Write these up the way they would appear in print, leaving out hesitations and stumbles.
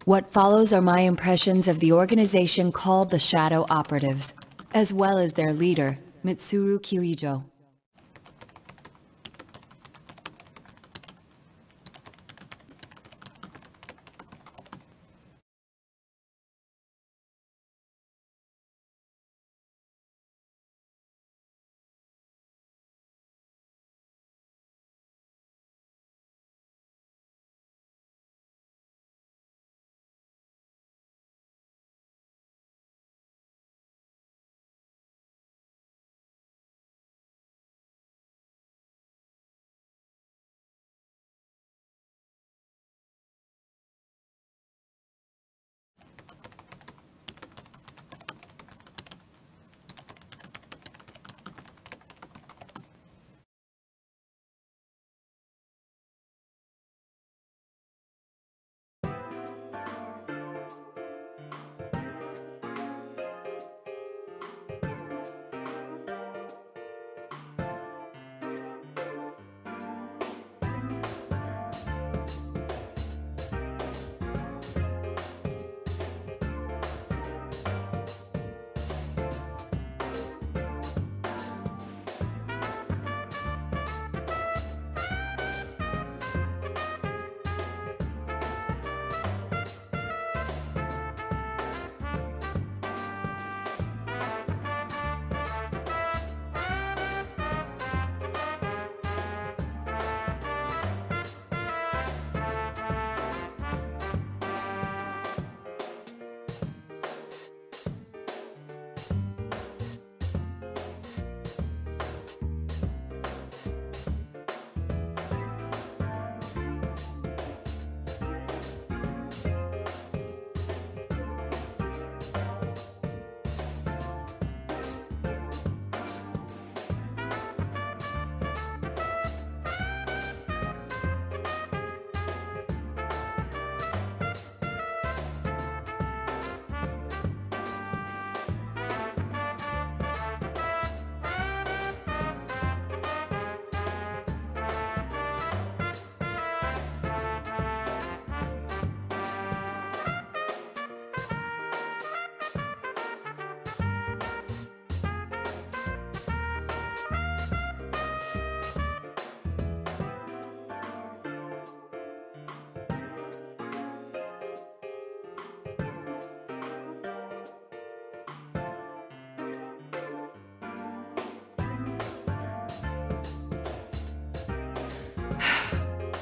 What follows are my impressions of the organization called the Shadow Operatives, as well as their leader, Mitsuru Kirijo.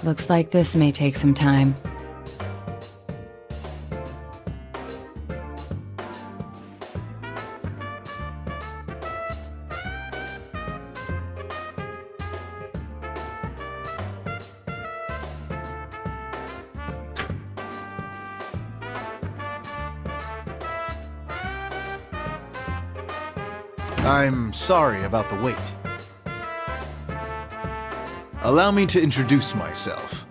Looks like this may take some time. I'm sorry about the wait. Allow me to introduce myself.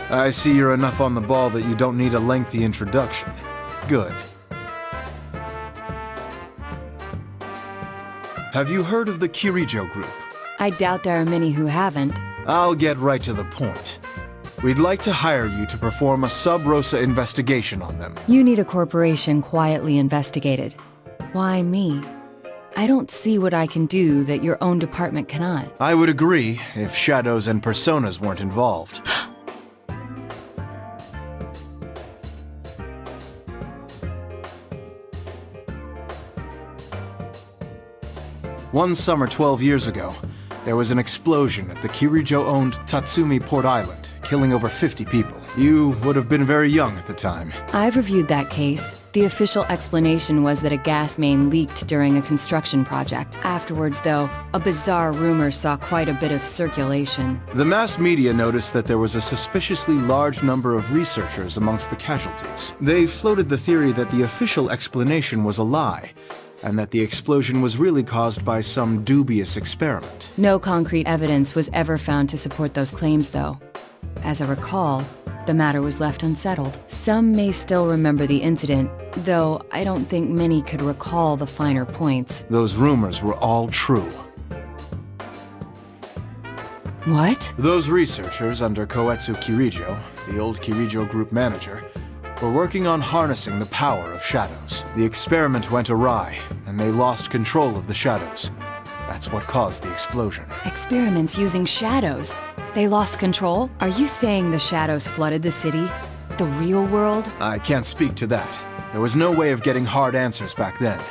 I see you're enough on the ball that you don't need a lengthy introduction. Good. Have you heard of the Kirijo Group? I doubt there are many who haven't. I'll get right to the point. We'd like to hire you to perform a sub-rosa investigation on them. You need a corporation quietly investigated. Why me? I don't see what I can do that your own department cannot. I would agree if shadows and personas weren't involved. One summer 12 years ago, there was an explosion at the Kirijo-owned Tatsumi Port Island, killing over 50 people. You would have been very young at the time. I've reviewed that case. The official explanation was that a gas main leaked during a construction project. Afterwards, though, a bizarre rumor saw quite a bit of circulation. The mass media noticed that there was a suspiciously large number of researchers amongst the casualties. They floated the theory that the official explanation was a lie, and that the explosion was really caused by some dubious experiment. No concrete evidence was ever found to support those claims, though. As I recall, the matter was left unsettled. Some may still remember the incident, though I don't think many could recall the finer points. Those rumors were all true. What? Those researchers under Koetsu Kirijo, the old Kirijo group manager, were working on harnessing the power of shadows. The experiment went awry, and they lost control of the shadows. That's what caused the explosion. Experiments using shadows. They lost control? Are you saying the shadows flooded the city? The real world? I can't speak to that. There was no way of getting hard answers back then.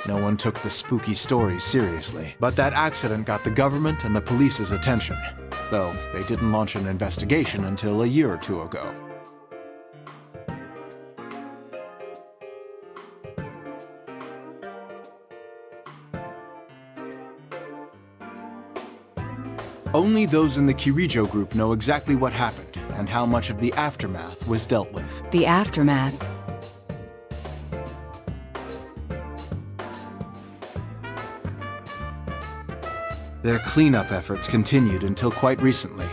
No one took the spooky stories seriously. But that accident got the government and the police's attention, though they didn't launch an investigation until a year or two ago. Only those in the Kirijo group know exactly what happened and how much of the aftermath was dealt with. The aftermath? Their cleanup efforts continued until quite recently.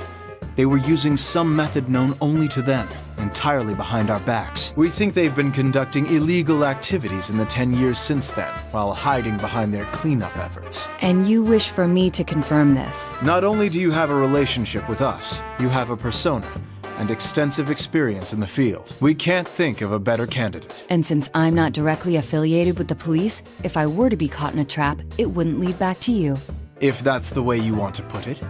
They were using some method known only to them, entirely behind our backs. We think they've been conducting illegal activities in the 10 years since then, while hiding behind their cleanup efforts. And you wish for me to confirm this? Not only do you have a relationship with us, you have a persona and extensive experience in the field. We can't think of a better candidate. And since I'm not directly affiliated with the police, if I were to be caught in a trap, it wouldn't lead back to you. If that's the way you want to put it.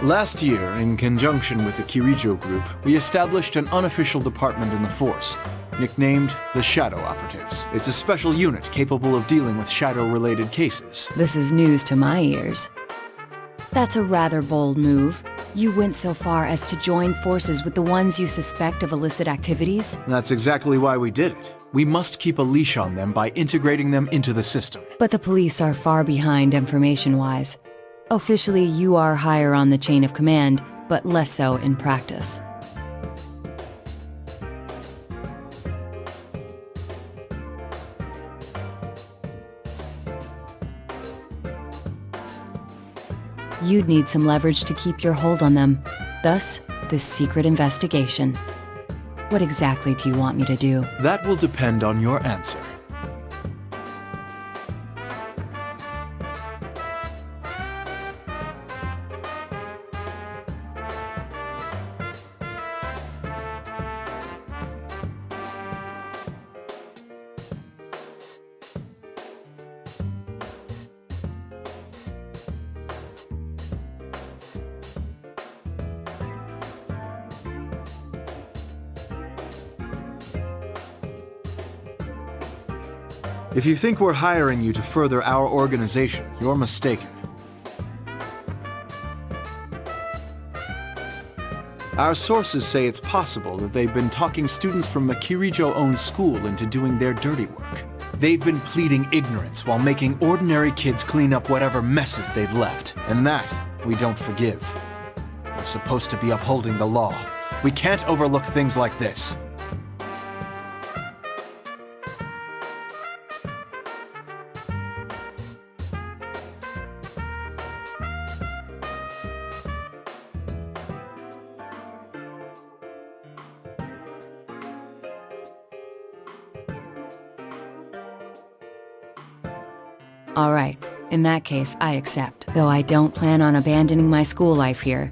Last year, in conjunction with the Kirijo Group, we established an unofficial department in the force, nicknamed the Shadow Operatives. It's a special unit capable of dealing with shadow-related cases. This is news to my ears. That's a rather bold move. You went so far as to join forces with the ones you suspect of illicit activities? That's exactly why we did it. We must keep a leash on them by integrating them into the system. But the police are far behind information-wise. Officially, you are higher on the chain of command, but less so in practice. You'd need some leverage to keep your hold on them. Thus, this secret investigation. What exactly do you want me to do? That will depend on your answer. If you think we're hiring you to further our organization, you're mistaken. Our sources say it's possible that they've been talking students from a Kirijo-owned school into doing their dirty work. They've been pleading ignorance while making ordinary kids clean up whatever messes they've left. And that, we don't forgive. We're supposed to be upholding the law. We can't overlook things like this. All right, in that case, I accept. Though I don't plan on abandoning my school life here.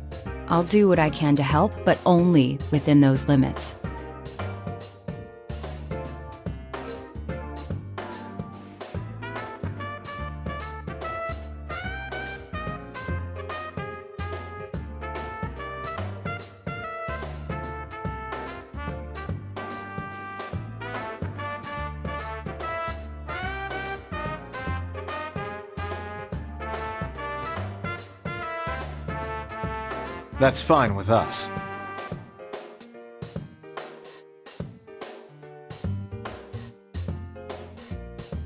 I'll do what I can to help, but only within those limits. That's fine with us.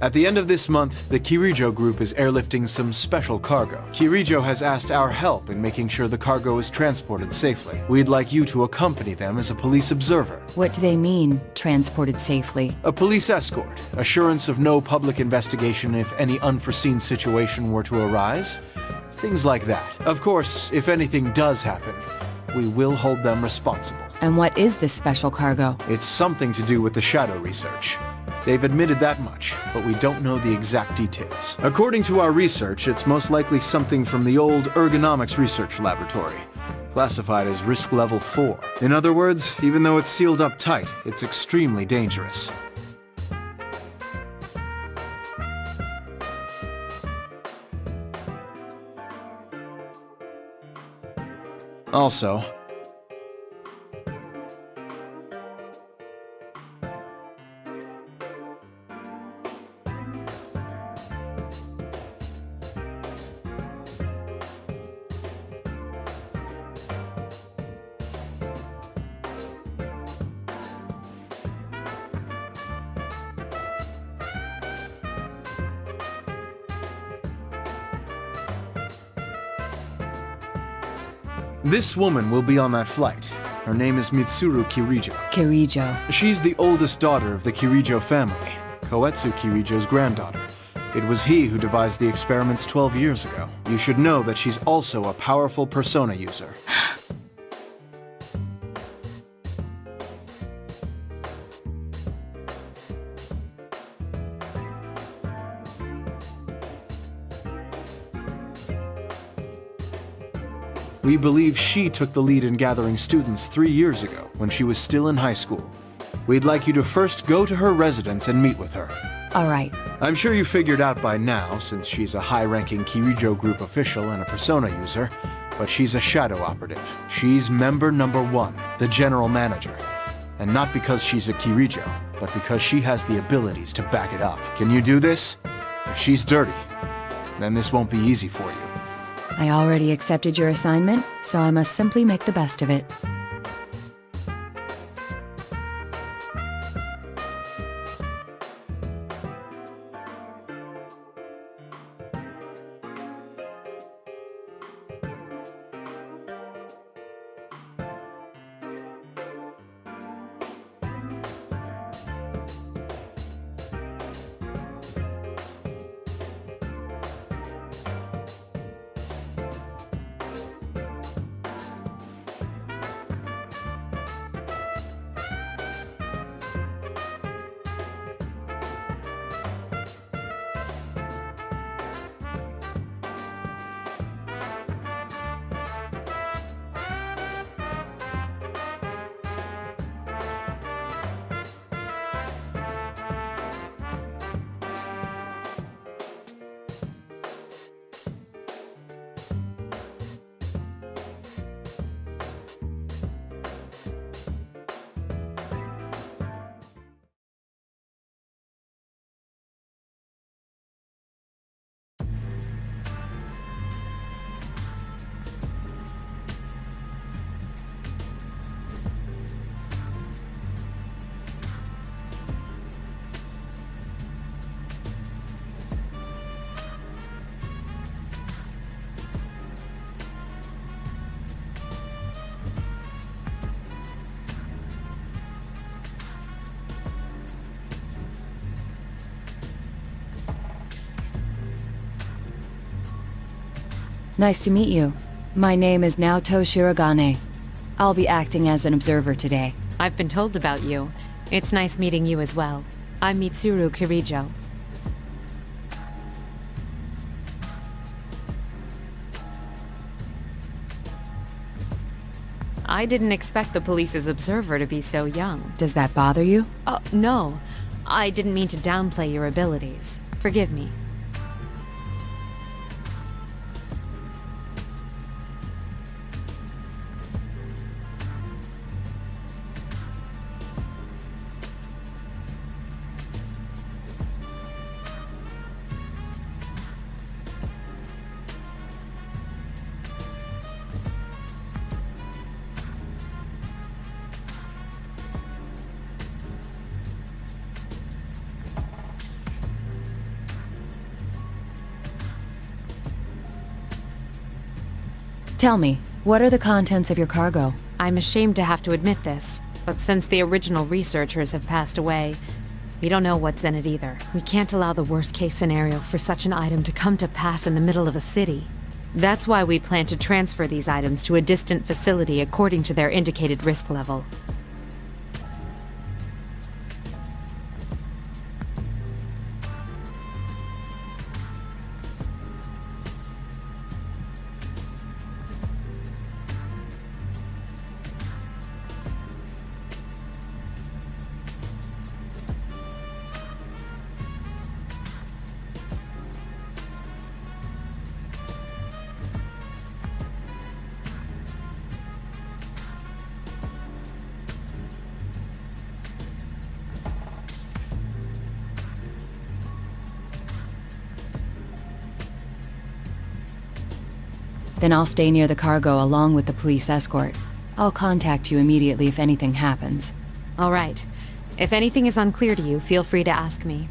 At the end of this month, the Kirijo Group is airlifting some special cargo. Kirijo has asked our help in making sure the cargo is transported safely. We'd like you to accompany them as a police observer. What do they mean, transported safely? A police escort, assurance of no public investigation if any unforeseen situation were to arise. Things like that. Of course, if anything does happen, we will hold them responsible. And what is this special cargo? It's something to do with the shadow research. They've admitted that much, but we don't know the exact details. According to our research, it's most likely something from the old ergonomics research laboratory, classified as risk level 4. In other words, even though it's sealed up tight, it's extremely dangerous. Also, this woman will be on that flight. Her name is Mitsuru Kirijo. Kirijo. She's the oldest daughter of the Kirijo family, Koetsu Kirijo's granddaughter. It was he who devised the experiments 12 years ago. You should know that she's also a powerful persona user. We believe she took the lead in gathering students 3 years ago, when she was still in high school. We'd like you to first go to her residence and meet with her. All right. I'm sure you figured out by now, since she's a high-ranking Kirijo Group official and a persona user, but she's a shadow operative. She's member number 1, the general manager. And not because she's a Kirijo, but because she has the abilities to back it up. Can you do this? If she's dirty, then this won't be easy for you. I already accepted your assignment, so I must simply make the best of it. Nice to meet you. My name is Naoto Shirogane. I'll be acting as an observer today. I've been told about you. It's nice meeting you as well. I'm Mitsuru Kirijo. I didn't expect the police's observer to be so young. Does that bother you? No. I didn't mean to downplay your abilities. Forgive me. Tell me, what are the contents of your cargo? I'm ashamed to have to admit this, but since the original researchers have passed away, we don't know what's in it either. We can't allow the worst-case scenario for such an item to come to pass in the middle of a city. That's why we plan to transfer these items to a distant facility according to their indicated risk level. Then I'll stay near the cargo along with the police escort. I'll contact you immediately if anything happens. All right. If anything is unclear to you, feel free to ask me.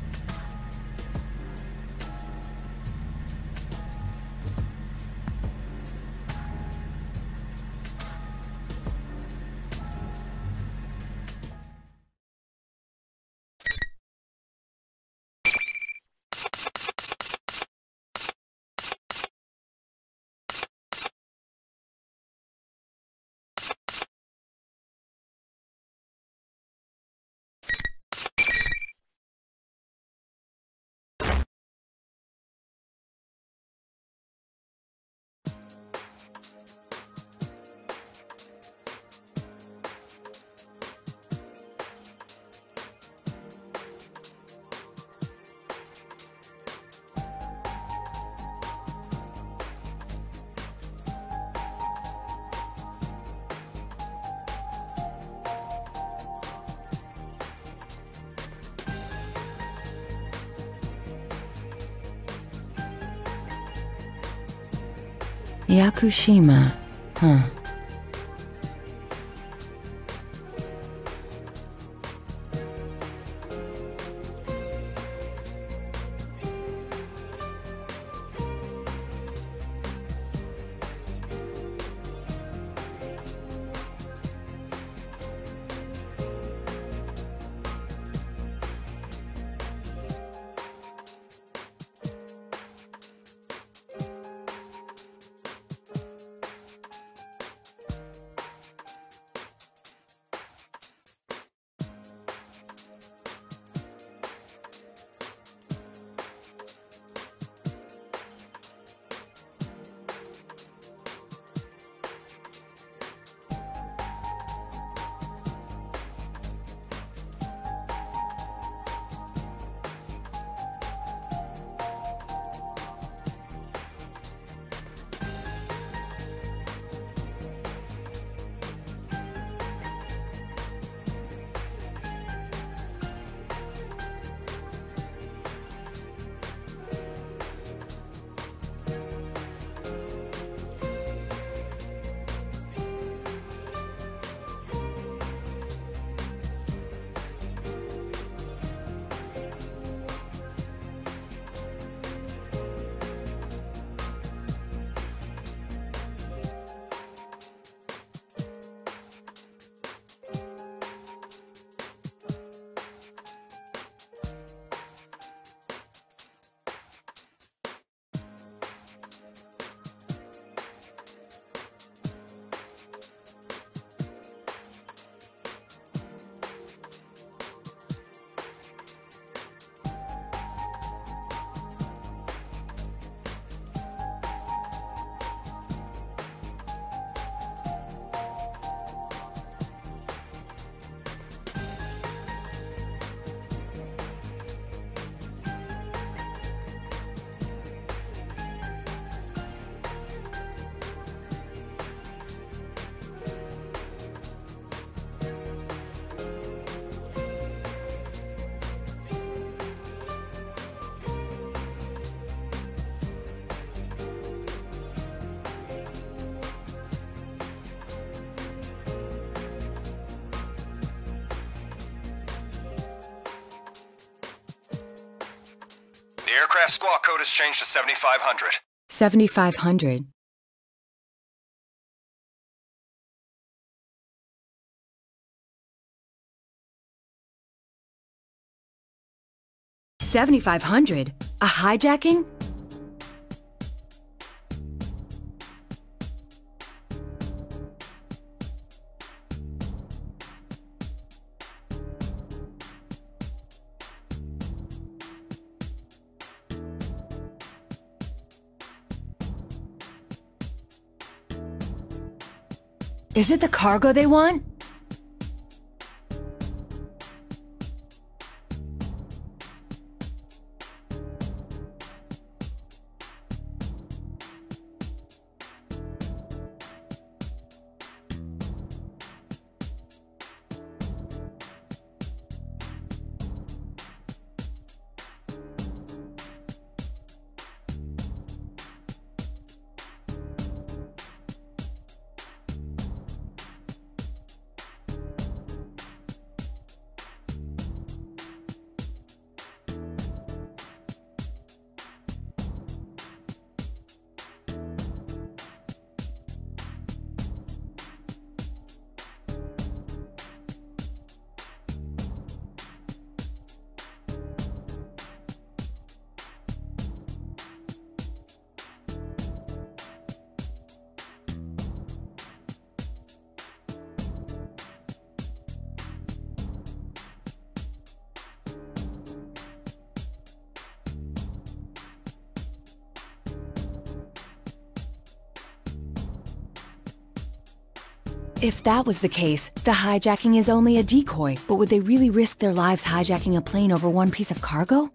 Yakushima, huh. The aircraft squawk code has changed to 7500. 7500. $7,500? A hijacking? Is it the cargo they want? If that was the case, the hijacking is only a decoy, but would they really risk their lives hijacking a plane over one piece of cargo?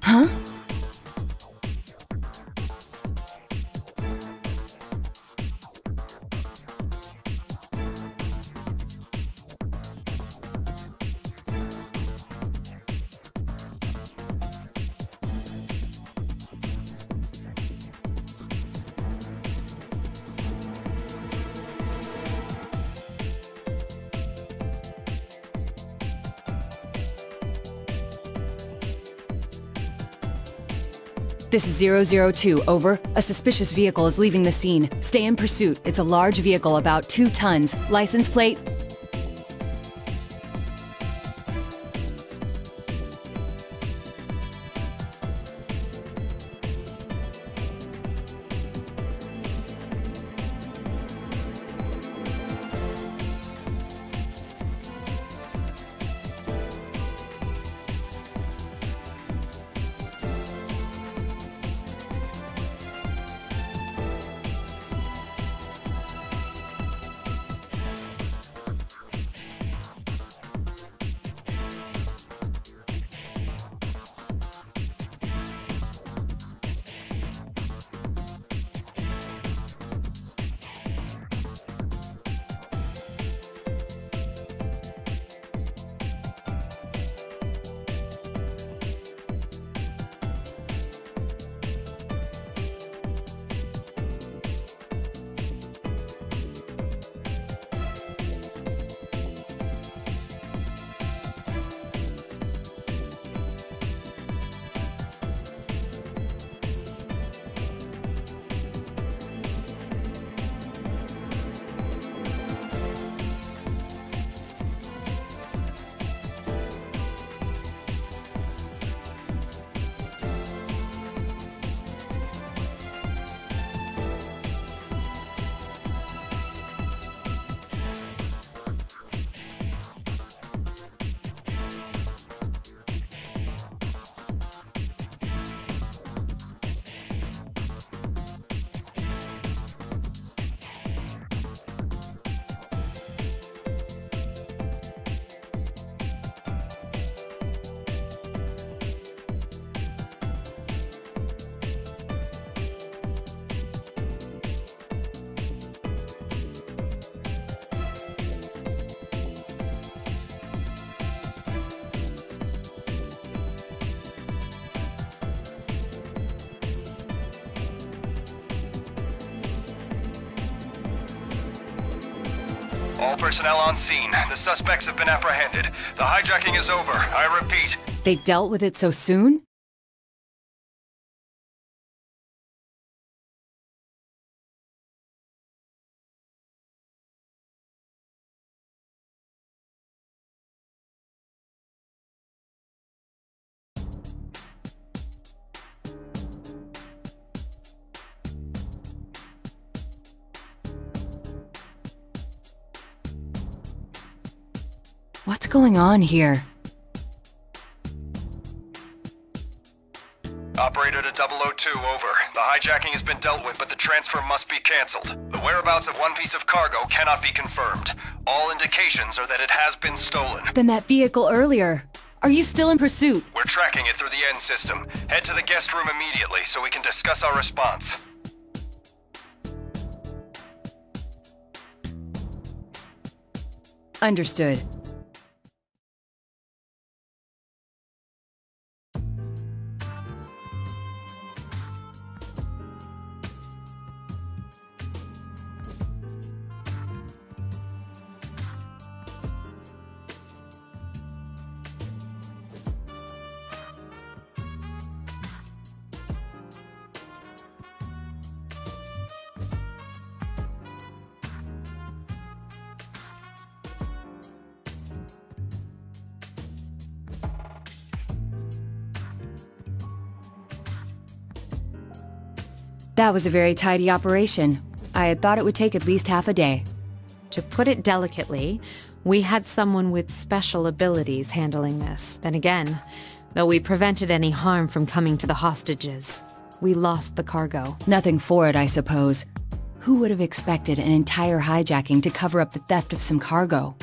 Huh? This is 002, over. A suspicious vehicle is leaving the scene. Stay in pursuit. It's a large vehicle, about 2 tons. License plate... All personnel on scene. The suspects have been apprehended. The hijacking is over. I repeat. They dealt with it so soon? What's going on here? Operator to 002, over. The hijacking has been dealt with, but the transfer must be canceled. The whereabouts of one piece of cargo cannot be confirmed. All indications are that it has been stolen. Then that vehicle earlier. Are you still in pursuit? We're tracking it through the N system. Head to the guest room immediately so we can discuss our response. Understood. That was a very tidy operation. I had thought it would take at least half a day. To put it delicately, we had someone with special abilities handling this. Then again, though we prevented any harm from coming to the hostages, we lost the cargo. Nothing for it, I suppose. Who would have expected an entire hijacking to cover up the theft of some cargo?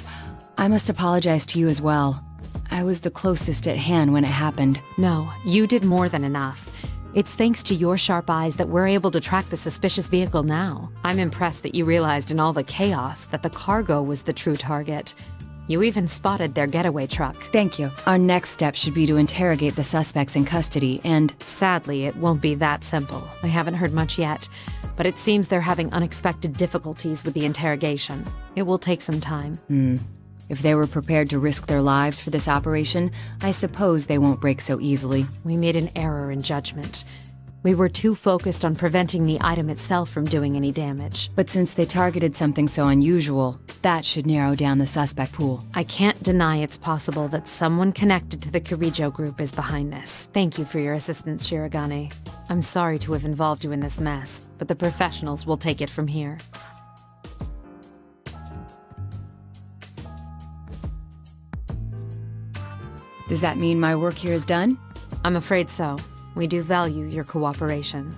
I must apologize to you as well. I was the closest at hand when it happened. No, you did more than enough. It's thanks to your sharp eyes that we're able to track the suspicious vehicle now. I'm impressed that you realized in all the chaos that the cargo was the true target. You even spotted their getaway truck. Thank you. Our next step should be to interrogate the suspects in custody and... Sadly, it won't be that simple. I haven't heard much yet, but it seems they're having unexpected difficulties with the interrogation. It will take some time. If they were prepared to risk their lives for this operation, I suppose they won't break so easily. We made an error in judgment. We were too focused on preventing the item itself from doing any damage. But since they targeted something so unusual, that should narrow down the suspect pool. I can't deny it's possible that someone connected to the Kirijo group is behind this. Thank you for your assistance, Shirogane. I'm sorry to have involved you in this mess, but the professionals will take it from here. Does that mean my work here is done? I'm afraid so. We do value your cooperation.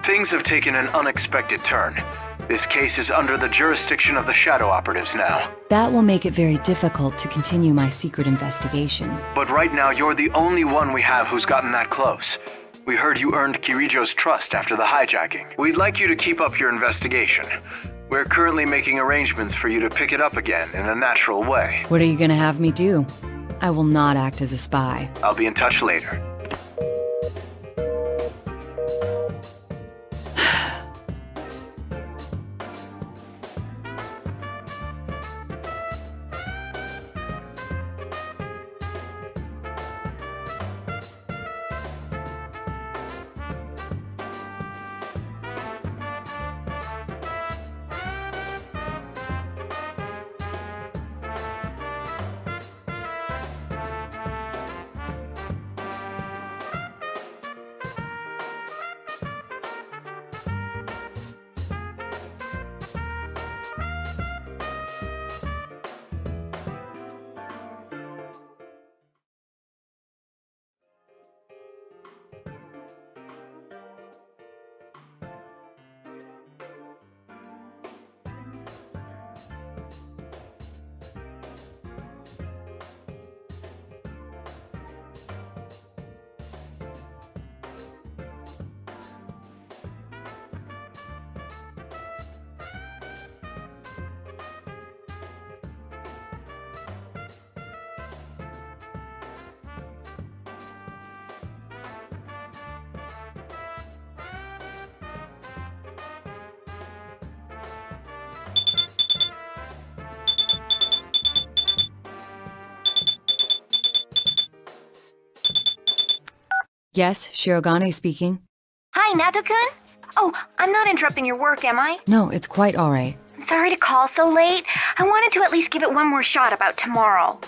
Things have taken an unexpected turn. This case is under the jurisdiction of the Shadow Operatives now. That will make it very difficult to continue my secret investigation. But right now, you're the only one we have who's gotten that close. We heard you earned Kirijo's trust after the hijacking. We'd like you to keep up your investigation. We're currently making arrangements for you to pick it up again in a natural way. What are you gonna have me do? I will not act as a spy. I'll be in touch later. Yes, Shirogane speaking. Hi, Nato-kun? Oh, I'm not interrupting your work, am I? No, it's quite alright. Sorry to call so late. I wanted to at least give it one more shot about tomorrow.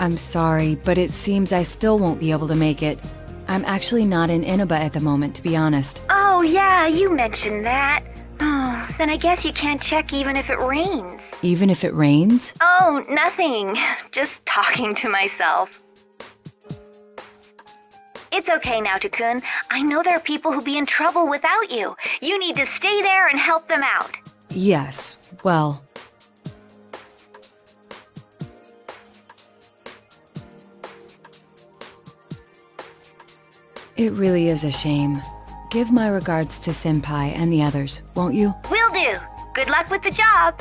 I'm sorry, but it seems I still won't be able to make it. I'm actually not in Inaba at the moment, to be honest. Oh, yeah, you mentioned that. Oh, then I guess you can't check even if it rains. Even if it rains? Oh, nothing. Just talking to myself. It's okay, Nato-kun. I know there are people who'll be in trouble without you. You need to stay there and help them out. Yes, well... It really is a shame. Give my regards to Senpai and the others, won't you? Will do. Good luck with the job.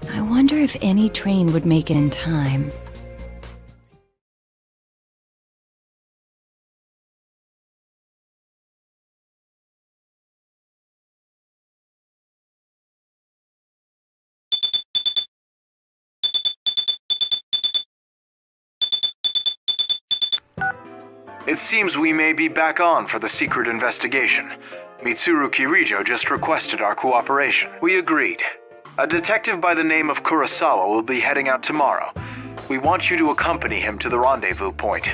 I wonder if any train would make it in time. It seems we may be back on for the secret investigation. Mitsuru Kirijo just requested our cooperation. We agreed. A detective by the name of Kurosawa will be heading out tomorrow. We want you to accompany him to the rendezvous point.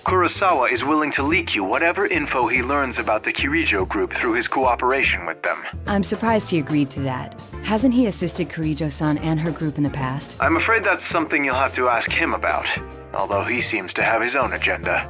Kurosawa is willing to leak you whatever info he learns about the Kirijo group through his cooperation with them. I'm surprised he agreed to that. Hasn't he assisted Kirijo-san and her group in the past? I'm afraid that's something you'll have to ask him about, although he seems to have his own agenda.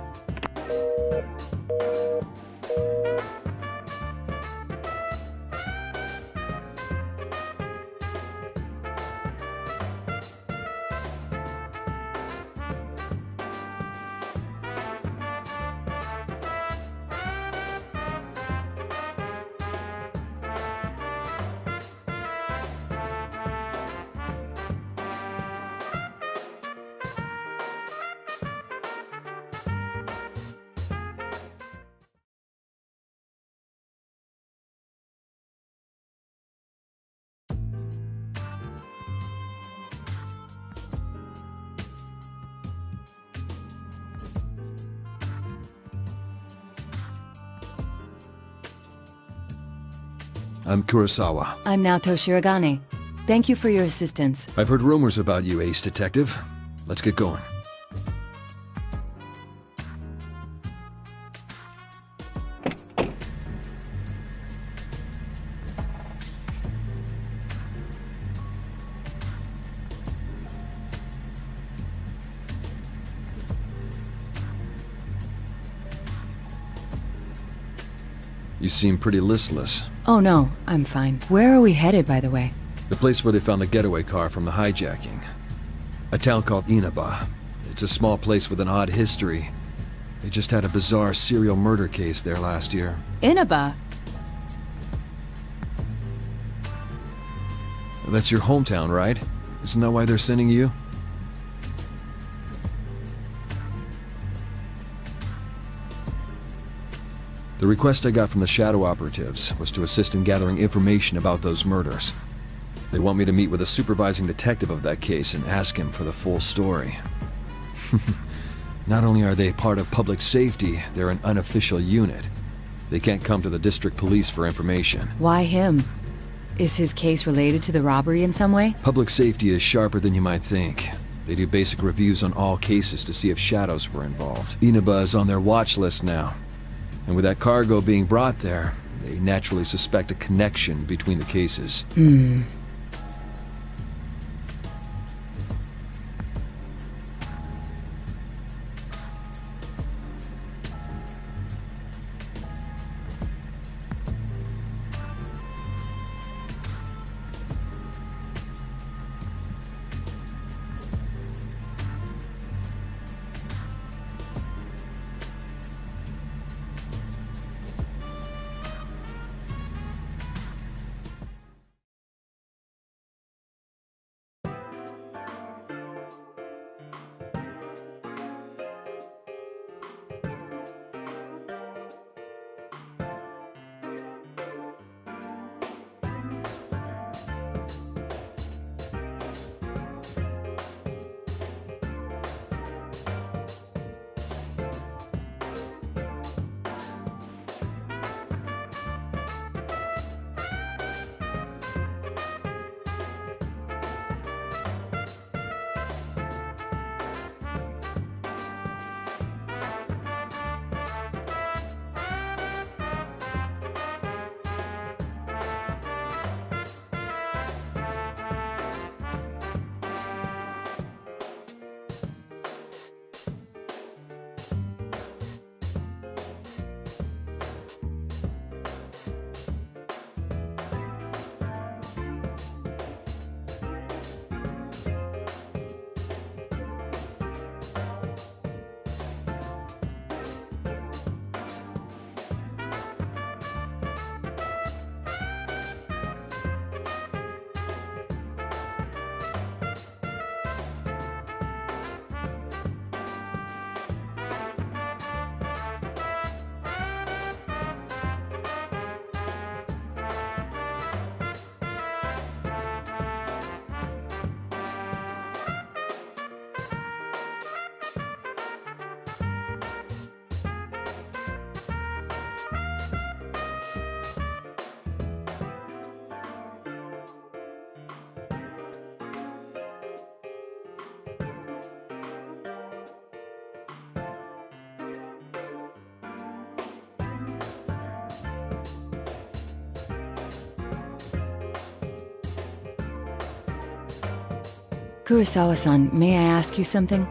I'm Kurosawa. I'm Naoto Shirogane. Thank you for your assistance. I've heard rumors about you, Ace Detective. Let's get going. You seem pretty listless. Oh no, I'm fine. Where are we headed, by the way? The place where they found the getaway car from the hijacking. A town called Inaba. It's a small place with an odd history. They just had a bizarre serial murder case there last year. Inaba? That's your hometown, right? Isn't that why they're sending you? The request I got from the Shadow operatives was to assist in gathering information about those murders. They want me to meet with a supervising detective of that case and ask him for the full story. Not only are they part of public safety, they're an unofficial unit. They can't come to the district police for information. Why him? Is his case related to the robbery in some way? Public safety is sharper than you might think. They do basic reviews on all cases to see if shadows were involved. Inaba is on their watch list now. And with that cargo being brought there, they naturally suspect a connection between the cases. Kurosawa-san, may I ask you something?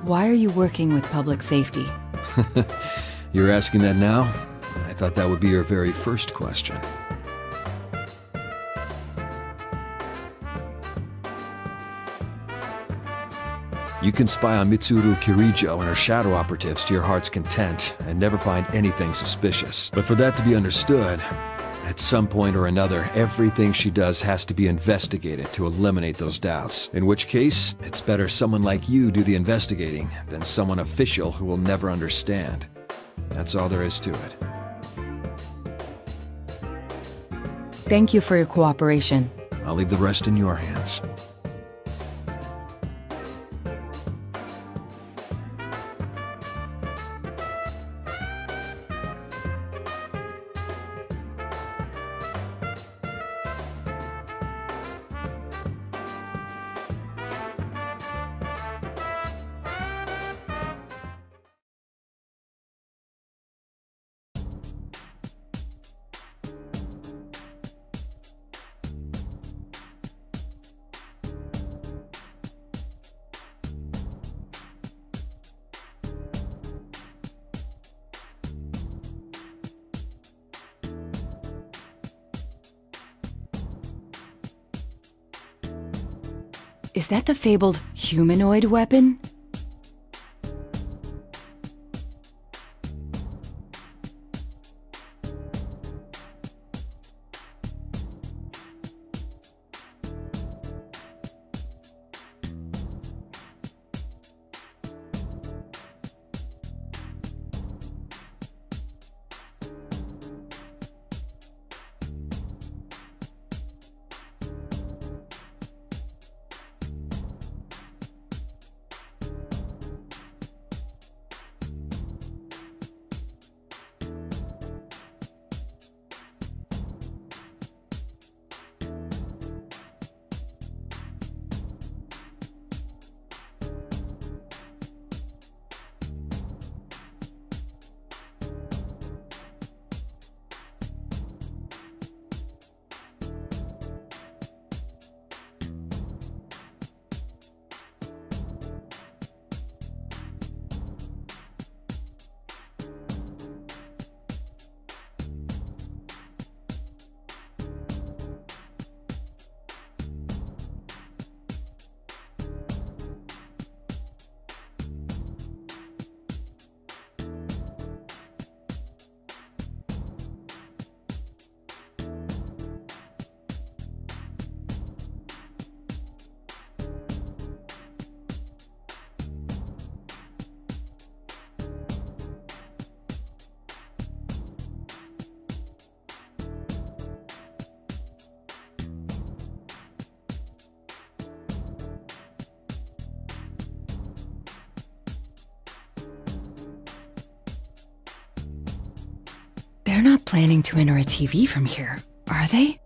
Why are you working with public safety? You're asking that now? I thought that would be your very first question. You can spy on Mitsuru Kirijo and her shadow operatives to your heart's content and never find anything suspicious. But for that to be understood, at some point or another, everything she does has to be investigated to eliminate those doubts. In which case, it's better someone like you do the investigating than someone official who will never understand. That's all there is to it. Thank you for your cooperation. I'll leave the rest in your hands. Is that the fabled humanoid weapon? They're not planning to enter a TV from here, are they?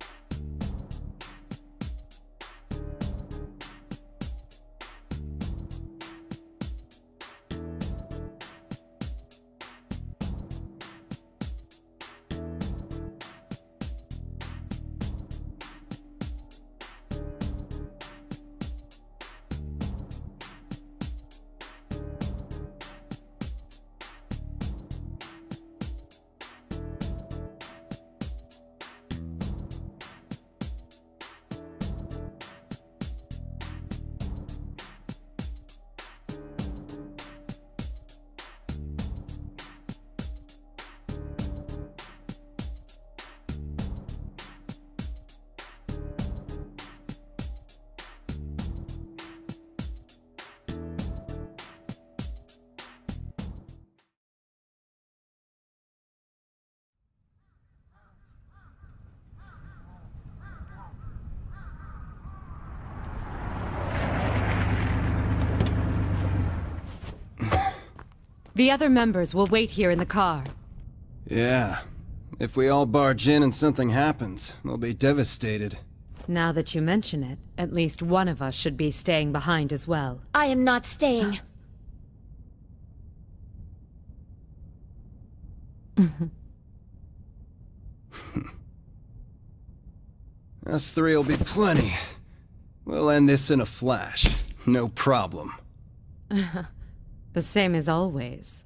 The other members will wait here in the car. Yeah. If we all barge in and something happens, we'll be devastated. Now that you mention it, at least one of us should be staying behind as well. I am not staying. Us three will be plenty. We'll end this in a flash. No problem. The same as always.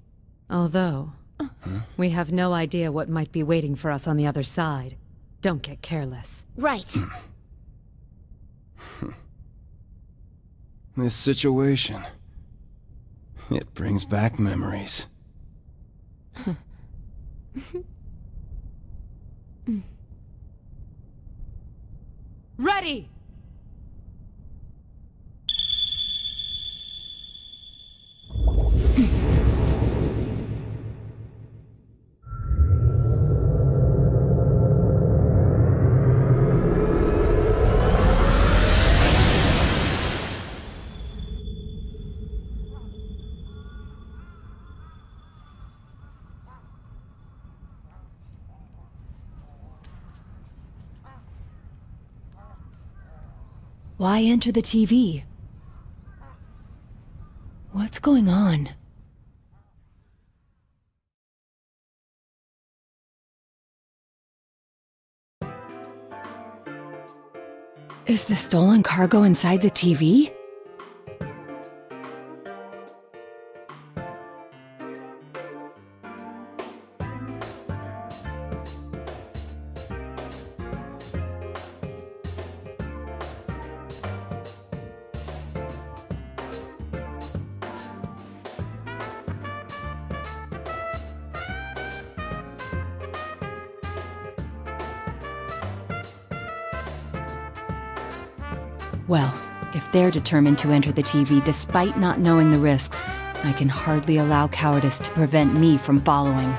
Although, we have no idea what might be waiting for us on the other side. Don't get careless. Right. This situation... it brings back memories. Ready! Why enter the TV? What's going on? Is the stolen cargo inside the TV? Well, if they're determined to enter the TV despite not knowing the risks, I can hardly allow cowardice to prevent me from following.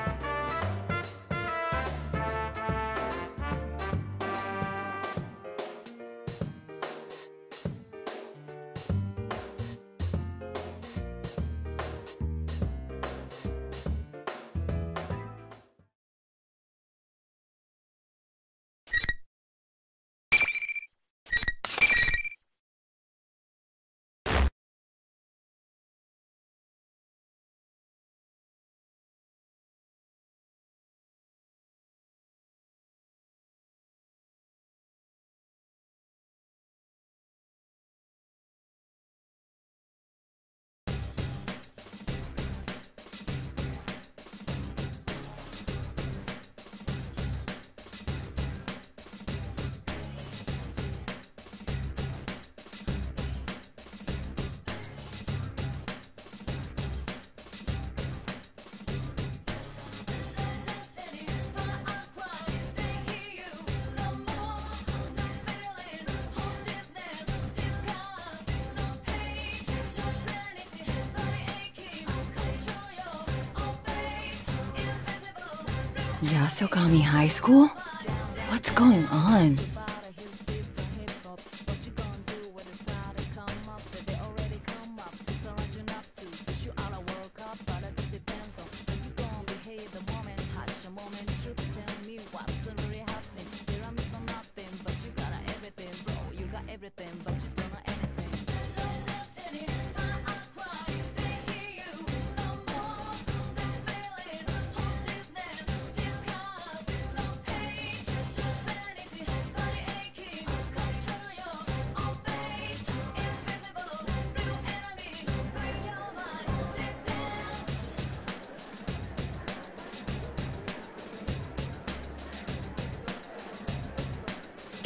Yasogami High School? What's going on?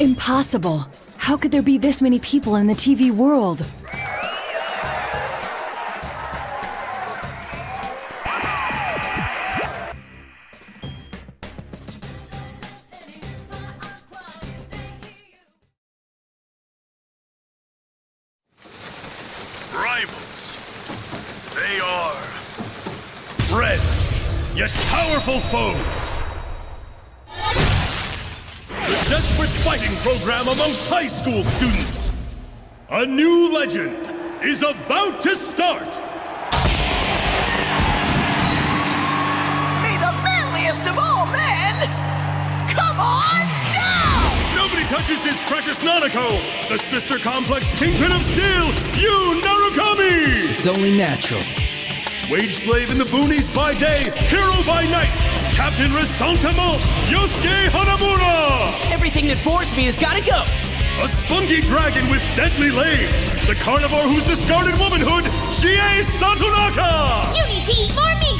Impossible! How could there be this many people in the TV world? Rivals. They are friends, yet powerful foes. The desperate fighting program amongst high school students. A new legend is about to start. May the manliest of all men come on down! Nobody touches his precious Nanako, the sister complex kingpin of steel, Yu Narukami! It's only natural. Wage slave in the boonies by day, hero by night, Captain Resentiment, Yosuke Hanamura! Everything that bores me has gotta go! A spunky dragon with deadly legs, the carnivore who's discarded womanhood, Chie Satonaka! You need to eat more meat!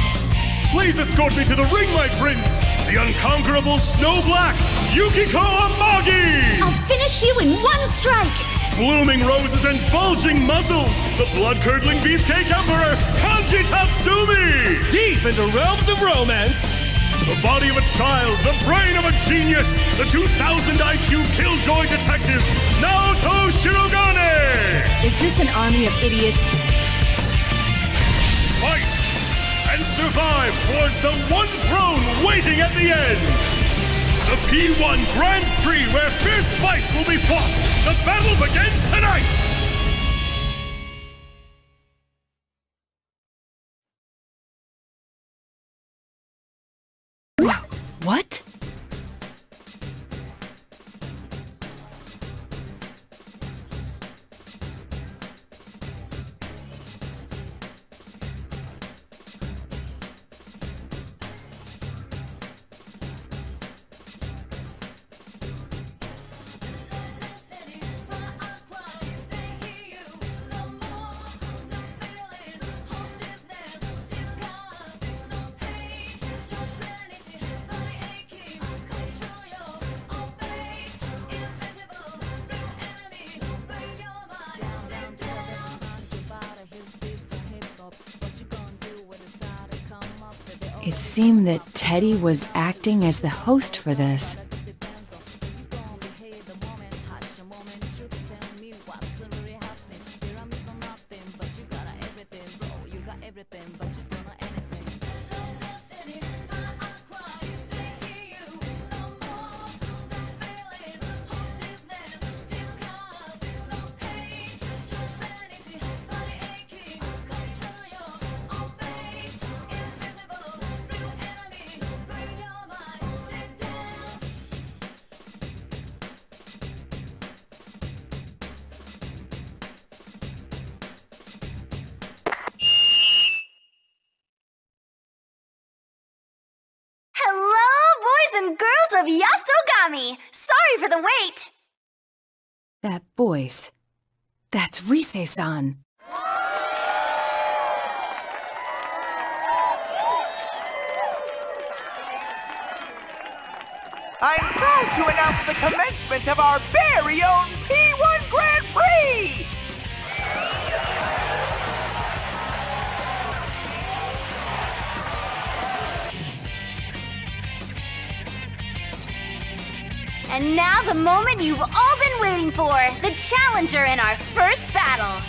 Please escort me to the ring, my prince! The unconquerable Snow Black, Yukiko Amagi! I'll finish you in one strike! Blooming roses and bulging muscles, the blood-curdling beefcake emperor, Kanji Tatsumi! Deep into realms of romance! The body of a child, the brain of a genius, the 2000 IQ killjoy detective, Naoto Shirogane! Is this an army of idiots? Fight and survive towards the one throne waiting at the end! The P1 Grand Prix where fierce fights will be fought! The battle begins tonight! What? It seemed that Teddy was acting as the host for this. Boys and girls of Yasogami! Sorry for the wait! That voice. That's Rise-san. I'm proud to announce the commencement of our very own P1 Grand Prix! And now the moment you've all been waiting for, the challenger in our first battle.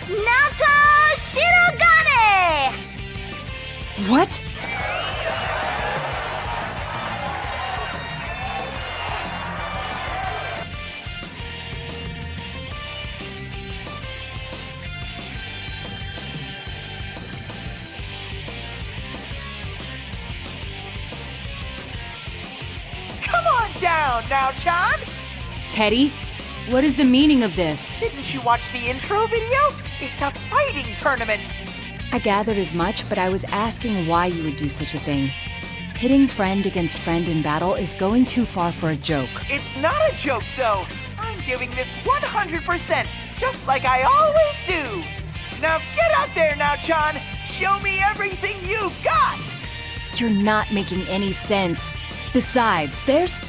Naoto Shirogane! What? Come on down now, Chan! Teddy, what is the meaning of this? Didn't you watch the intro video? It's a fighting tournament! I gathered as much, but I was asking why you would do such a thing. Pitting friend against friend in battle is going too far for a joke. It's not a joke, though. I'm giving this 100%, just like I always do. Now get out there now, Chan. Show me everything you've got. You're not making any sense. Besides, there's...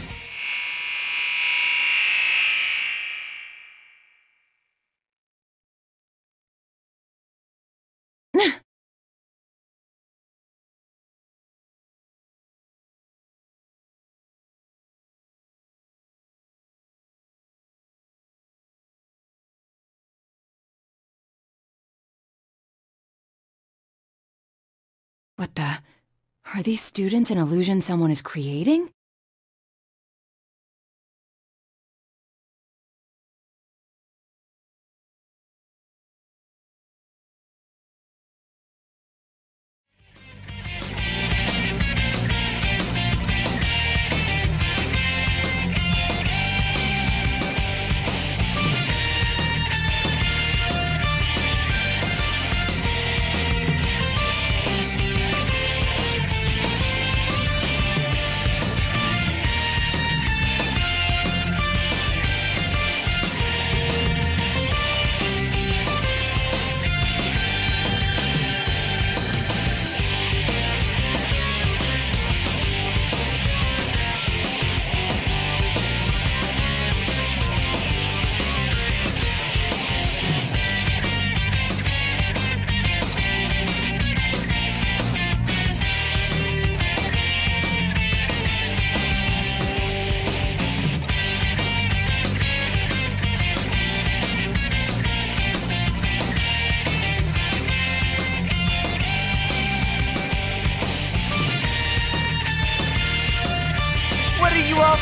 What the... Are these students an illusion someone is creating?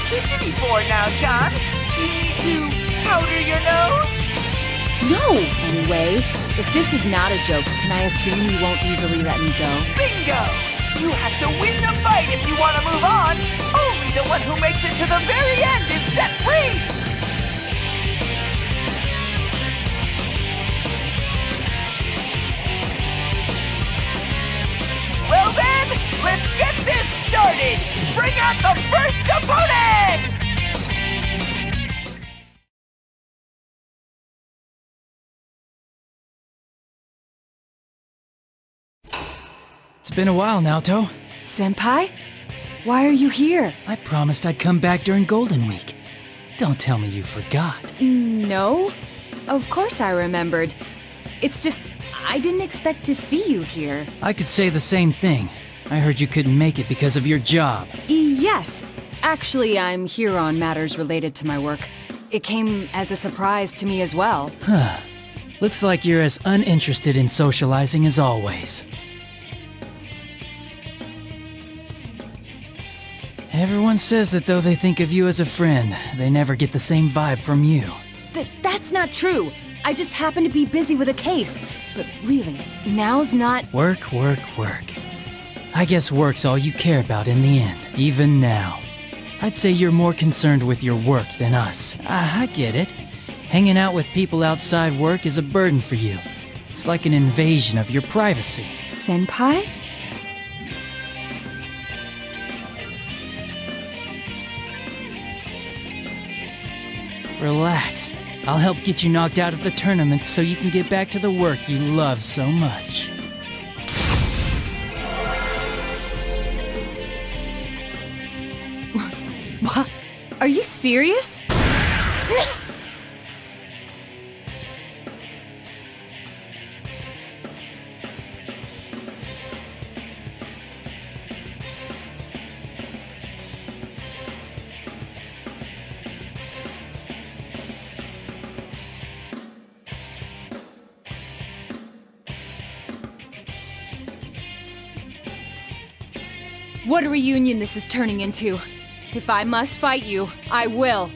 Fidgety for now, John. Do you need to powder your nose? No, anyway. If this is not a joke, can I assume you won't easily let me go? Bingo! You have to win the fight if you want to move on. Only the one who makes it to the very end is set free! Well then, let's get this started! Bring out the first opponent! It's been a while, Naoto. Senpai? Why are you here? I promised I'd come back during Golden Week. Don't tell me you forgot. No. Of course I remembered. It's just, I didn't expect to see you here. I could say the same thing. I heard you couldn't make it because of your job. Yes. Actually, I'm here on matters related to my work. It came as a surprise to me as well. Huh. Looks like you're as uninterested in socializing as always. Everyone says that though they think of you as a friend, they never get the same vibe from you. That's not true. I just happen to be busy with a case. But really, now's not... Work, work, work. I guess work's all you care about in the end, even now. I'd say you're more concerned with your work than us. I get it. Hanging out with people outside work is a burden for you. It's like an invasion of your privacy. Senpai? Relax. I'll help get you knocked out of the tournament so you can get back to the work you love so much. What? Are you serious? What a reunion this is turning into. If I must fight you, I will.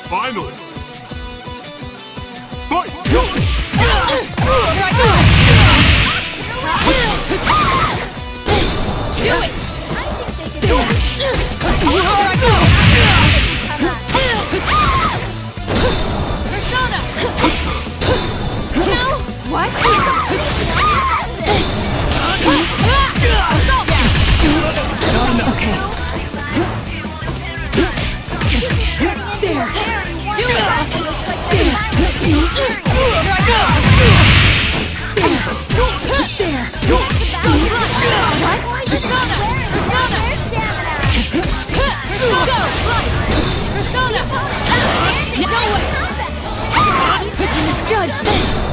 Finally! Fight! dodge!